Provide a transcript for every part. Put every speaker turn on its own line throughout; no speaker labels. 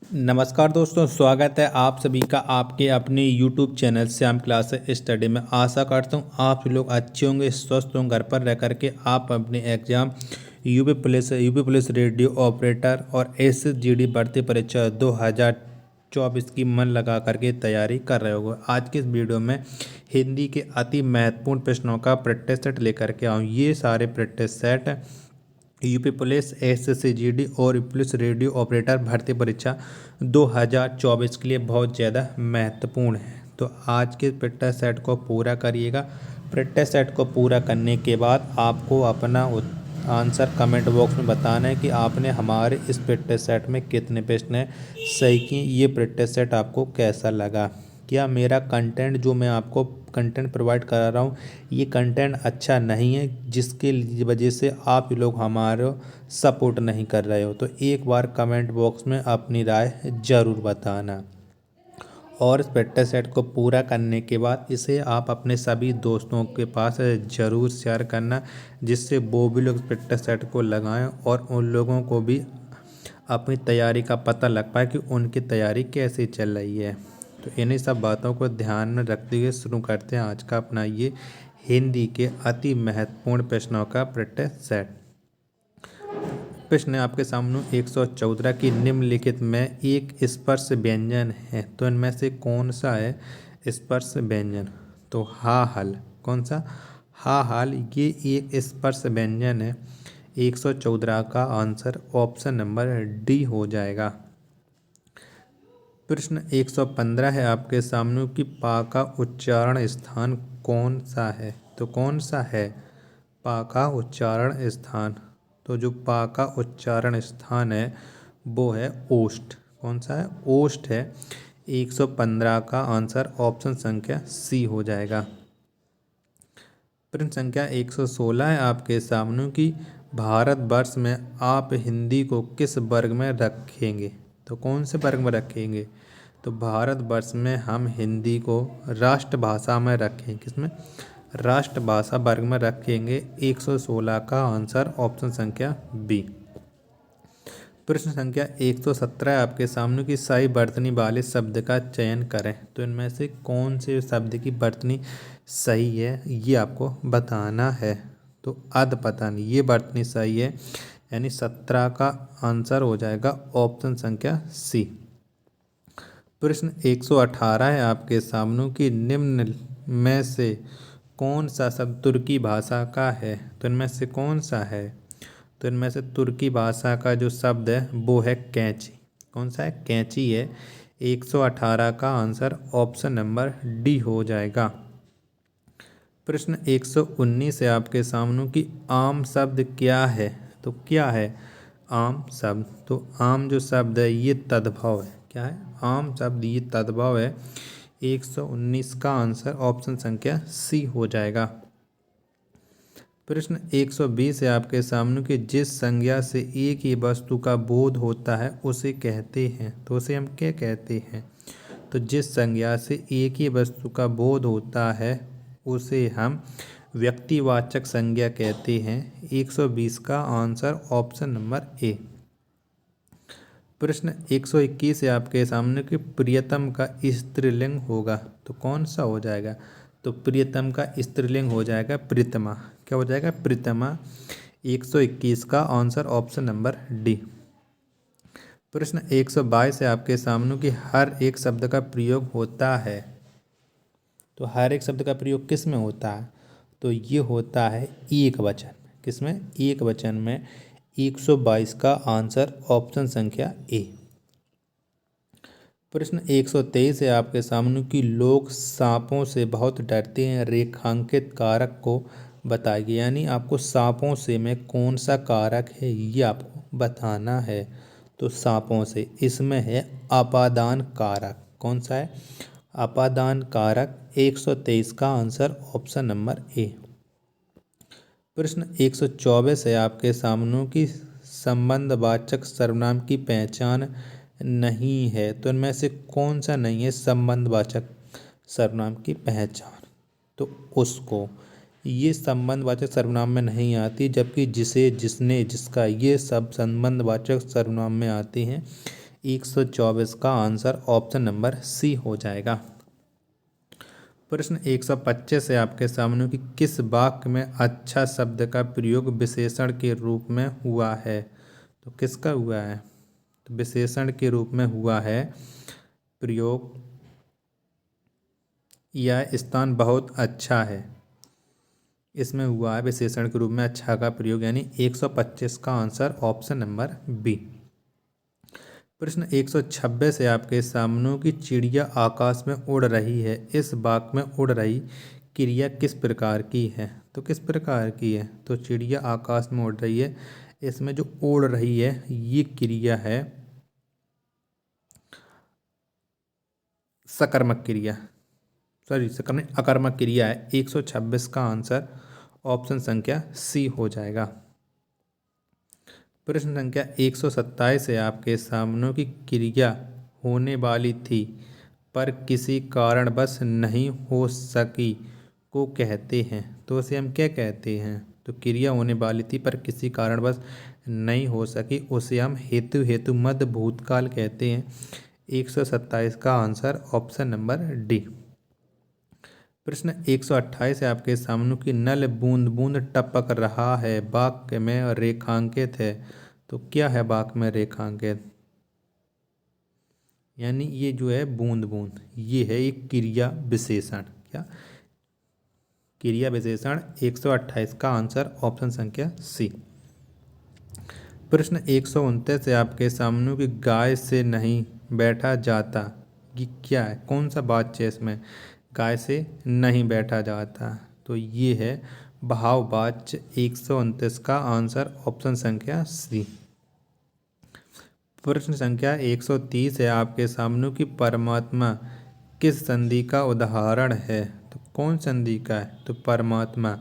नमस्कार दोस्तों, स्वागत है आप सभी का आपके अपने YouTube channel Shyam class study में। आशा करता हूँ आप लोग अच्छे होंगे, स्वस्थ होंगे। घर पर रह करके आप अपने exam UP police radio operator और SGD भर्ती परीक्षा 2024 की मन लगा करके तैयारी कर रहे होगे। आज के इस वीडियो में हिंदी के अति महत्वपूर्ण प्रश्नों का प्रैक्टिस सेट लेकर के आऊँ। ये सारे practice set UP police SGD और पुलिस रेडियो ऑपरेटर भर्ती परीक्षा 2024 के लिए बहुत ज़्यादा महत्वपूर्ण है। तो आज के प्रैक्टिस सेट को पूरा करिएगा। प्रैक्टिस सेट को पूरा करने के बाद आपको अपना आंसर कमेंट बॉक्स में बताना है कि आपने हमारे इस प्रैक्टिस सेट में कितने प्रश्न सही किए। ये प्रैक्टिस सेट आपको कैसा लगा? क्या मेरा कंटेंट जो मैं आपको कंटेंट प्रोवाइड करा रहा हूँ ये कंटेंट अच्छा नहीं है, जिसके वजह से आप लोग हमारा सपोर्ट नहीं कर रहे हो? तो एक बार कमेंट बॉक्स में अपनी राय ज़रूर बताना। और इस प्रैक्टिस सेट को पूरा करने के बाद इसे आप अपने सभी दोस्तों के पास ज़रूर शेयर करना, जिससे वो भी लोग प्रैक्टिस सेट को लगाएं और उन लोगों को भी अपनी तैयारी का पता लग पाए कि उनकी तैयारी कैसे चल रही है। तो इन्हीं सब बातों को ध्यान में रखते हुए शुरू करते हैं आज का अपना ये हिंदी के अति महत्वपूर्ण प्रश्नों का प्रैक्टिस सेट। प्रश्न आपके सामने 114 की निम्नलिखित में एक स्पर्श व्यंजन है, तो इनमें से कौन सा है स्पर्श व्यंजन? तो हा हल। कौन सा? हा हल ये एक स्पर्श व्यंजन है। 114 का आंसर ऑप्शन नंबर डी हो जाएगा। प्रश्न 115 है आपके सामने कि पा का उच्चारण स्थान कौन सा है? तो कौन सा है पा का उच्चारण स्थान? तो जो पा का उच्चारण स्थान है वो है ओष्ठ। कौन सा है? ओष्ठ है। 115 का आंसर ऑप्शन संख्या सी हो जाएगा। प्रश्न संख्या 116 है आपके सामने कि भारतवर्ष में आप हिंदी को किस वर्ग में रखेंगे? तो कौन से वर्ग में रखेंगे? तो भारतवर्ष में हम हिंदी को राष्ट्रभाषा में रखेंगे। किसमें? राष्ट्रभाषा वर्ग में रखेंगे। 116 का आंसर ऑप्शन संख्या बी। प्रश्न संख्या 117 आपके सामने की सही वर्तनी वाले शब्द का चयन करें, तो इनमें से कौन से शब्द की वर्तनी सही है ये आपको बताना है। तो अधपतन ये वर्तनी सही है, यानी 17 का आंसर हो जाएगा ऑप्शन संख्या सी। प्रश्न 118 है आपके सामने कि निम्न में से कौन सा शब्द तुर्की भाषा का है? तो इनमें से कौन सा है? तो इनमें से तुर्की भाषा का जो शब्द है वो है कैंची। कौन सा है? कैंची है। 118 का आंसर ऑप्शन नंबर डी हो जाएगा। प्रश्न 119 है आपके सामने कि आम शब्द क्या है? तो क्या है आम शब्द? तो आम जो शब्द है ये तद्भव है। क्या है? आम शब्द ये तद्भव है। 119 का आंसर ऑप्शन संख्या सी हो जाएगा। प्रश्न 120 है आपके सामने कि जिस संज्ञा से एक ही वस्तु का बोध होता है उसे कहते हैं, तो उसे हम क्या कहते हैं? तो जिस संज्ञा से एक ही वस्तु का बोध होता है उसे हम व्यक्तिवाचक संज्ञा कहते हैं। 120 का आंसर ऑप्शन नंबर ए। प्रश्न 121 है आपके सामने कि प्रियतम का स्त्रीलिंग होगा, तो कौन सा हो जाएगा? तो प्रियतम का स्त्रीलिंग हो जाएगा प्रीतमा। क्या हो जाएगा? प्रीतमा। 121 का आंसर ऑप्शन नंबर डी। प्रश्न 122 है आपके सामने कि हर एक शब्द का प्रयोग होता है, तो हर एक शब्द का प्रयोग किस में होता है? तो ये होता है एक वचन। किस में? एक वचन में। 122 का आंसर ऑप्शन संख्या ए। प्रश्न 123 है आपके सामने कि लोग सांपों से बहुत डरते हैं, रेखांकित कारक को बताइए। यानी आपको सांपों से में कौन सा कारक है ये आपको बताना है। तो सांपों से इसमें है अपादान कारक। कौन सा है? अपादान कारक। 123 का आंसर ऑप्शन नंबर ए। प्रश्न 124 है आपके सामने कि संबंधवाचक सर्वनाम की पहचान नहीं है, तो इनमें से कौन सा नहीं है संबंधवाचक सर्वनाम की पहचान? तो उसको ये संबंधवाचक सर्वनाम में नहीं आती, जबकि जिसे, जिसने, जिसका ये सब संबंधवाचक सर्वनाम में आते हैं। 124 का आंसर ऑप्शन नंबर सी हो जाएगा। प्रश्न 125 है आपके सामने कि किस वाक्य में अच्छा शब्द का प्रयोग विशेषण के रूप में हुआ है। तो किसका हुआ है, तो विशेषण के रूप में हुआ है प्रयोग। यह स्थान बहुत अच्छा है, इसमें हुआ है विशेषण के रूप में अच्छा का प्रयोग, यानी 125 का आंसर ऑप्शन नंबर बी। प्रश्न 126 है आपके सामने कि चिड़िया आकाश में उड़ रही है, इस वाक्य में उड़ रही क्रिया किस प्रकार की है। तो किस प्रकार की है, तो चिड़िया आकाश में उड़ रही है, इसमें जो उड़ रही है ये क्रिया है सकर्मक क्रिया, सॉरी सकर्मक अकर्मक क्रिया है। 126 का आंसर ऑप्शन संख्या सी हो जाएगा। प्रश्न संख्या 127 है आपके सामने की क्रिया होने वाली थी पर किसी कारणवश नहीं हो सकी को कहते हैं। तो उसे हम क्या कहते हैं, तो क्रिया होने वाली थी पर किसी कारणवश नहीं हो सकी, उसे हम हेतु मध्य भूतकाल कहते हैं। 127 का आंसर ऑप्शन नंबर डी। प्रश्न 128 है आपके सामने कि नल बूंद बूंद टपक रहा है वाक्य में रेखांकित है। तो क्या है वाक्य में रेखांकित, यानी ये जो है बूंद बूंद ये है एक क्रिया विशेषण। क्या क्रिया विशेषण, 128 का आंसर ऑप्शन संख्या सी। प्रश्न 129 है आपके सामने कि गाय से नहीं बैठा जाता, ये क्या है, कौन सा वाच्य है इसमें, गाय से नहीं बैठा जाता। तो ये है भाववाच्य, 129 का आंसर ऑप्शन संख्या सी। प्रश्न संख्या 130 है आपके सामने कि परमात्मा किस संधि का उदाहरण है। तो कौन संधि का है, तो परमात्मा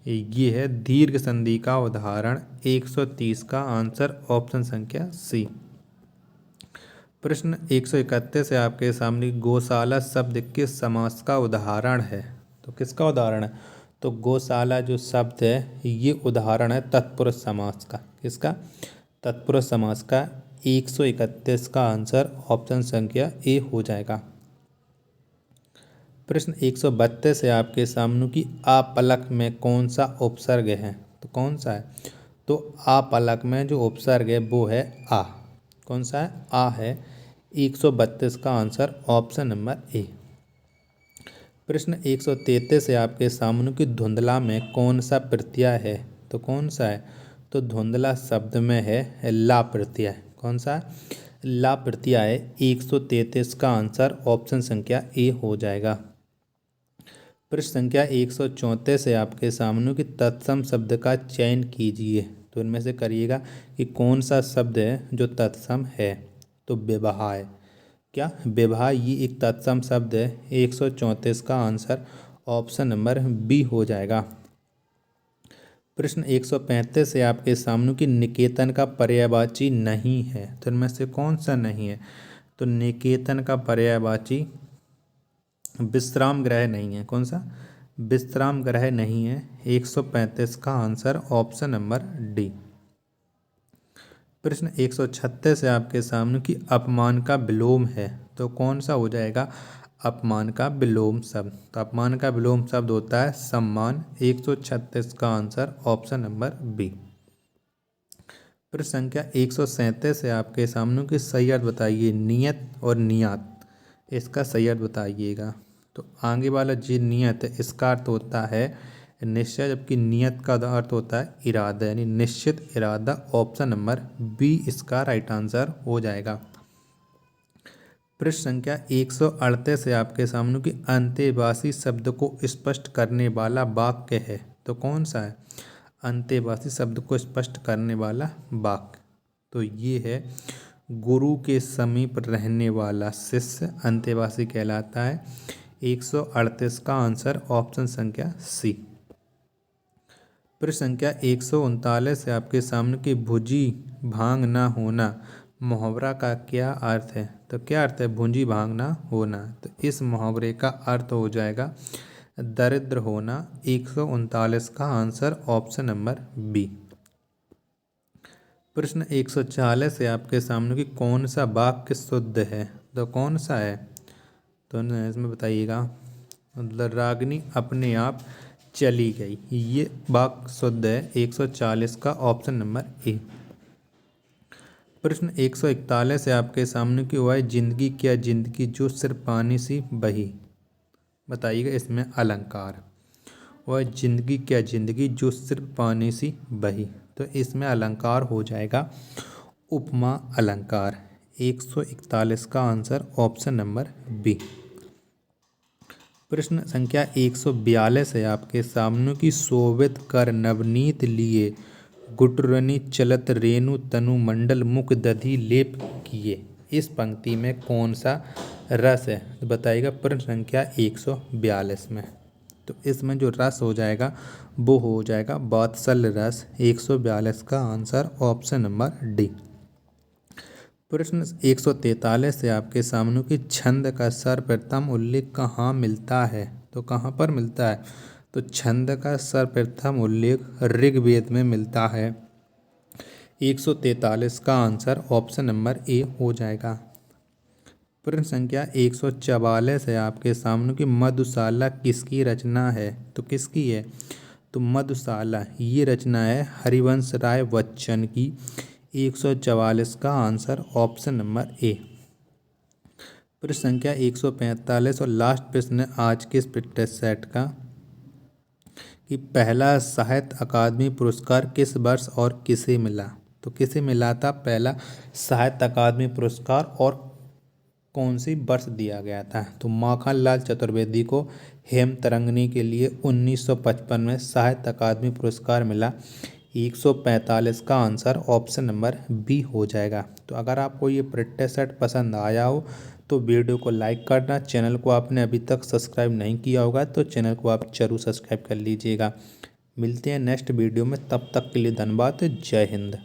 ये है दीर्घ संधि का उदाहरण। 130 का आंसर ऑप्शन संख्या सी। प्रश्न 131 है आपके सामने गौशाला शब्द किस समास का उदाहरण है। तो किसका उदाहरण है, तो गौशाला जो शब्द है ये उदाहरण है तत्पुरुष समास का। किसका, तत्पुरुष समास का। 131 का आंसर ऑप्शन संख्या ए हो जाएगा। प्रश्न 132 है आपके सामने कि आपलक में कौन सा उपसर्ग है। तो कौन सा है, तो आपलक में जो उपसर्ग है वो है आ। कौन सा है, आ है। 132 का आंसर ऑप्शन नंबर ए। प्रश्न 133 है आपके सामने कि धुंधला में कौन सा प्रत्यय है। तो कौन सा है, तो धुंधला शब्द में है ला प्रत्यय। कौन सा, ला प्रत्यय है। 133 का आंसर ऑप्शन संख्या ए हो जाएगा। प्रश्न संख्या 134 है आपके सामने कि तत्सम शब्द का चयन कीजिए। तो इनमें से करिएगा कि कौन सा शब्द है जो तत्सम है। तो विवाह है। क्या, विवाह ये एक तत्सम शब्द है। 134 का आंसर ऑप्शन नंबर बी हो जाएगा। प्रश्न 135 है आपके सामने कि निकेतन का पर्यायवाची नहीं है। तो इनमें से कौन सा नहीं है, तो निकेतन का पर्यायवाची विश्राम गृह नहीं है। कौन सा, विश्राम गृह नहीं है। 135 का आंसर ऑप्शन नंबर डी। प्रश्न 136 है आपके सामने कि अपमान का विलोम है। तो कौन सा हो जाएगा, अपमान का विलोम शब्द। तो अपमान का विलोम शब्द होता है सम्मान। 136 का आंसर ऑप्शन नंबर बी। प्रश्न संख्या 137 है आपके सामने कि सही अर्थ बताइए नियत और नियात, इसका सही अर्थ बताइएगा। तो आगे वाला जी नियत है इसका अर्थ होता है निश्चय, जबकि नियत का अर्थ होता है इरादा, यानी निश्चित इरादा। ऑप्शन नंबर बी इसका राइट आंसर हो जाएगा। प्रश्न संख्या 138 है आपके सामने कि अंतेवासी शब्द को स्पष्ट करने वाला वाक्य है। तो कौन सा है, अंतेवासी शब्द को स्पष्ट करने वाला वाक्य, तो ये है गुरु के समीप रहने वाला शिष्य अंतेवासी कहलाता है। 138 का आंसर ऑप्शन संख्या सी। प्रश्न संख्या 139 है आपके सामने कि भुजी भांग ना होना मुहावरा का क्या अर्थ है। तो क्या अर्थ है, भुजी भांग ना होना। तो इस मुहावरे का अर्थ हो जाएगा दरिद्र होना। 139 का आंसर ऑप्शन नंबर बी। प्रश्न 140 है आपके सामने कि कौन सा वाक्य शुद्ध है, तो कौन सा है, तो इसमें बताइएगा। मतलब रागिनी अपने आप चली गई, ये वाक्य शुद्ध है 140 का, ऑप्शन नंबर ए। प्रश्न 141 है आपके सामने कि वह जिंदगी क्या जिंदगी जो सिर्फ पानी सी बही, बताइएगा इसमें अलंकार। वह जिंदगी क्या जिंदगी जो सिर्फ पानी सी बही, तो इसमें अलंकार हो जाएगा उपमा अलंकार। 141 का आंसर ऑप्शन नंबर बी। प्रश्न संख्या 142 है आपके सामने की शोभित कर नवनीत लिए गुटरनी चलत रेणु तनु मंडल मुख दधि लेप किए, इस पंक्ति में कौन सा रस है, तो बताइएगा प्रश्न संख्या 142 में। तो इसमें जो रस हो जाएगा वो हो जाएगा वात्सल्य रस। 142 का आंसर ऑप्शन नंबर डी। प्रश्न 143 से आपके सामने की छंद का सर्वप्रथम उल्लेख कहाँ मिलता है, तो कहाँ पर मिलता है, तो छंद का सर्वप्रथम उल्लेख ऋग्वेद में मिलता है। 143 का आंसर ऑप्शन नंबर ए हो जाएगा। प्रश्न संख्या 144 है आपके सामने की मधुशाला किसकी रचना है, तो किसकी है, तो मधुशाला ये रचना है हरिवंश राय बच्चन की। 144 का आंसर ऑप्शन नंबर ए। प्रश्न संख्या 145 और लास्ट प्रश्न है आज के इस प्रैक्टिस सेट का कि पहला साहित्य अकादमी पुरस्कार किस वर्ष और किसे मिला, तो किसे मिला था पहला साहित्य अकादमी पुरस्कार और कौन सी वर्ष दिया गया था, तो माखनलाल चतुर्वेदी को हेमतरंगिणी के लिए 1955 में साहित्य अकादमी पुरस्कार मिला। 145 का आंसर ऑप्शन नंबर बी हो जाएगा। तो अगर आपको ये प्रैक्टिस सेट पसंद आया हो तो वीडियो को लाइक करना, चैनल को आपने अभी तक सब्सक्राइब नहीं किया होगा तो चैनल को आप जरूर सब्सक्राइब कर लीजिएगा। मिलते हैं नेक्स्ट वीडियो में, तब तक के लिए धन्यवाद। जय हिंद।